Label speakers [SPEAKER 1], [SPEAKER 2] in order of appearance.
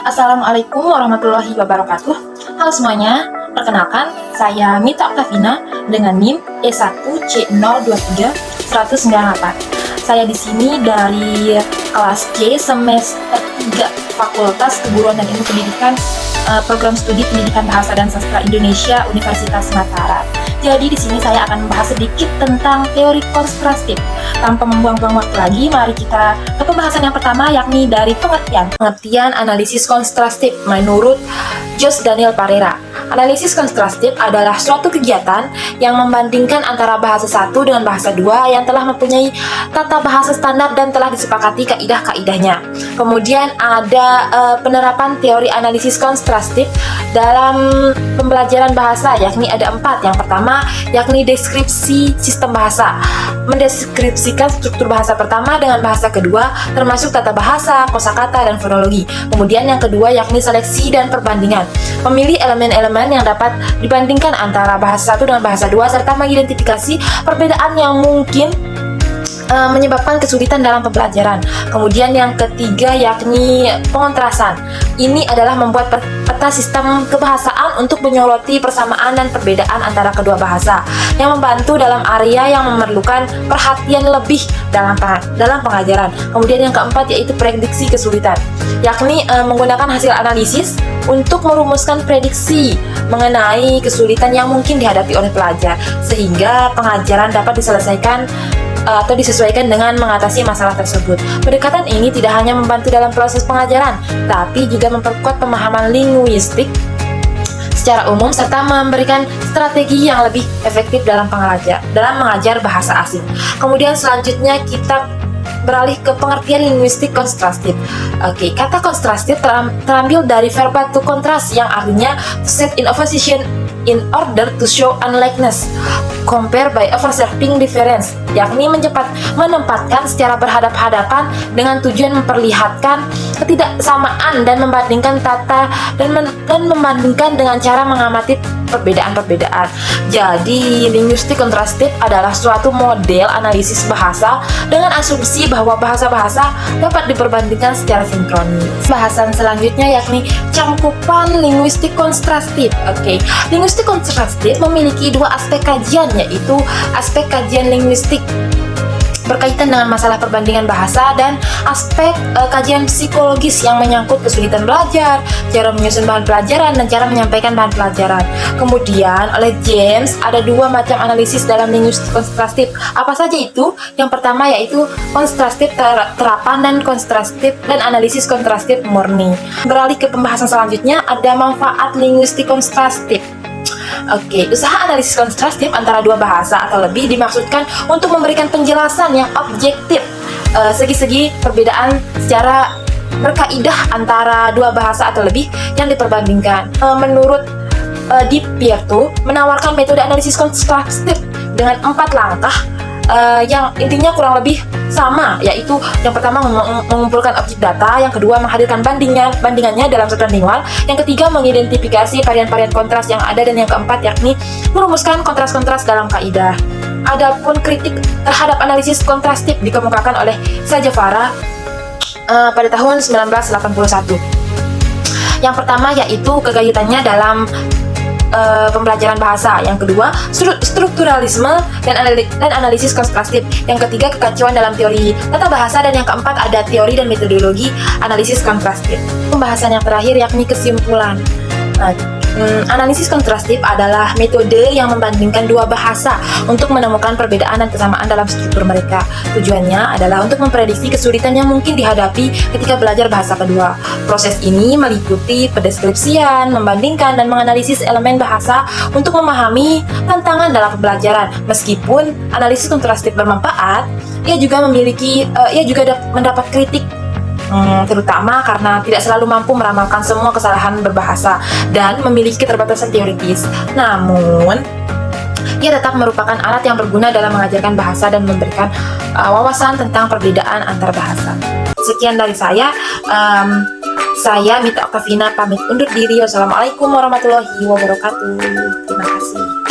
[SPEAKER 1] Assalamualaikum warahmatullahi wabarakatuh. Halo semuanya, perkenalkan saya Mita Oktavina dengan NIM E1C023-198. Saya di sini dari kelas C semester 3 Fakultas Keguruan dan Ilmu Pendidikan, Program Studi Pendidikan Bahasa dan Sastra Indonesia Universitas Mataram. Jadi di sini saya akan membahas sedikit tentang teori kontrastif. Tanpa membuang-buang waktu lagi, mari kita ke pembahasan yang pertama, yakni dari pengertian analisis kontrastif menurut Jose Daniel Parera. Analisis kontrastif adalah suatu kegiatan yang membandingkan antara bahasa satu dengan bahasa dua yang telah mempunyai tata bahasa standar dan telah disepakati kaidah-kaidahnya. Kemudian ada penerapan teori analisis kontrastif dalam pembelajaran bahasa, yakni ada 4. Yang pertama yakni deskripsi sistem bahasa, mendeskripsikan struktur bahasa pertama dengan bahasa kedua termasuk tata bahasa, kosakata, dan fonologi. Kemudian yang kedua yakni seleksi dan perbandingan, memilih elemen-elemen yang dapat dibandingkan antara bahasa satu dengan bahasa dua serta mengidentifikasi perbedaan yang mungkin menyebabkan kesulitan dalam pembelajaran. Kemudian yang ketiga yakni pengontrasan. Ini adalah membuat peta sistem kebahasaan untuk menyoroti persamaan dan perbedaan antara kedua bahasa yang membantu dalam area yang memerlukan perhatian lebih dalam pengajaran. Kemudian yang keempat yaitu prediksi kesulitan, yakni menggunakan hasil analisis untuk merumuskan prediksi mengenai kesulitan yang mungkin dihadapi oleh pelajar sehingga pengajaran dapat diselesaikan atau disesuaikan dengan mengatasi masalah tersebut. Pendekatan ini tidak hanya membantu dalam proses pengajaran, tapi juga memperkuat pemahaman linguistik secara umum serta memberikan strategi yang lebih efektif dalam mengajar bahasa asing. Kemudian selanjutnya kita beralih ke pengertian linguistik kontrastif. Kata kontrastif terambil dari verba to contrast yang artinya to set in opposition in order to show unlikeness, compare by observing difference, yakni menempatkan secara berhadap-hadapan dengan tujuan memperlihatkan ketidaksamaan dan membandingkan dan membandingkan dengan cara mengamati perbedaan-perbedaan. Jadi, linguistik kontrastif adalah suatu model analisis bahasa dengan asumsi bahwa bahasa-bahasa dapat diperbandingkan secara sinkronis. Bahasan selanjutnya yakni cangkupan linguistik kontrastif. Linguistik kontrastif memiliki 2 aspek kajian, yaitu aspek kajian linguistik berkaitan dengan masalah perbandingan bahasa dan aspek kajian psikologis yang menyangkut kesulitan belajar, cara menyusun bahan pelajaran, dan cara menyampaikan bahan pelajaran. Kemudian oleh James ada 2 macam analisis dalam linguistik kontrastif. Apa saja itu? Yang pertama yaitu kontrastif terapan dan kontrastif dan analisis kontrastif murni. Beralih ke pembahasan selanjutnya, ada manfaat linguistik kontrastif. Usaha analisis kontrastif antara 2 bahasa atau lebih dimaksudkan untuk memberikan penjelasan yang objektif segi-segi perbedaan secara berkaidah antara 2 bahasa atau lebih yang diperbandingkan. Menurut Di Pierto menawarkan metode analisis kontrastif dengan 4 langkah yang intinya kurang lebih sama, yaitu yang pertama mengumpulkan objek data, yang kedua menghadirkan bandingannya dalam satuan lingual, yang ketiga mengidentifikasi varian-varian kontras yang ada, dan yang keempat yakni merumuskan kontras-kontras dalam kaidah. Adapun kritik terhadap analisis kontrastif dikemukakan oleh Sajafara pada tahun 1981. Yang pertama yaitu kegayutannya dalam pembelajaran bahasa, yang kedua strukturalisme dan analisis kontrastif, yang ketiga kekacauan dalam teori tata bahasa, dan yang keempat ada teori dan metodologi analisis kontrastif. Pembahasan yang terakhir yakni kesimpulan. Analisis kontrastif adalah metode yang membandingkan 2 bahasa untuk menemukan perbedaan dan kesamaan dalam struktur mereka. Tujuannya adalah untuk memprediksi kesulitan yang mungkin dihadapi ketika belajar bahasa kedua. Proses ini meliputi pendeskripsian, membandingkan, dan menganalisis elemen bahasa untuk memahami tantangan dalam pembelajaran. Meskipun analisis kontrastif bermanfaat, ia juga mendapat kritik, terutama karena tidak selalu mampu meramalkan semua kesalahan berbahasa dan memiliki keterbatasan teoritis. Namun, ia tetap merupakan alat yang berguna dalam mengajarkan bahasa dan memberikan wawasan tentang perbedaan antar bahasa. Sekian dari saya. Saya Mita Oktavina pamit undur diri. Wassalamualaikum warahmatullahi wabarakatuh. Terima kasih.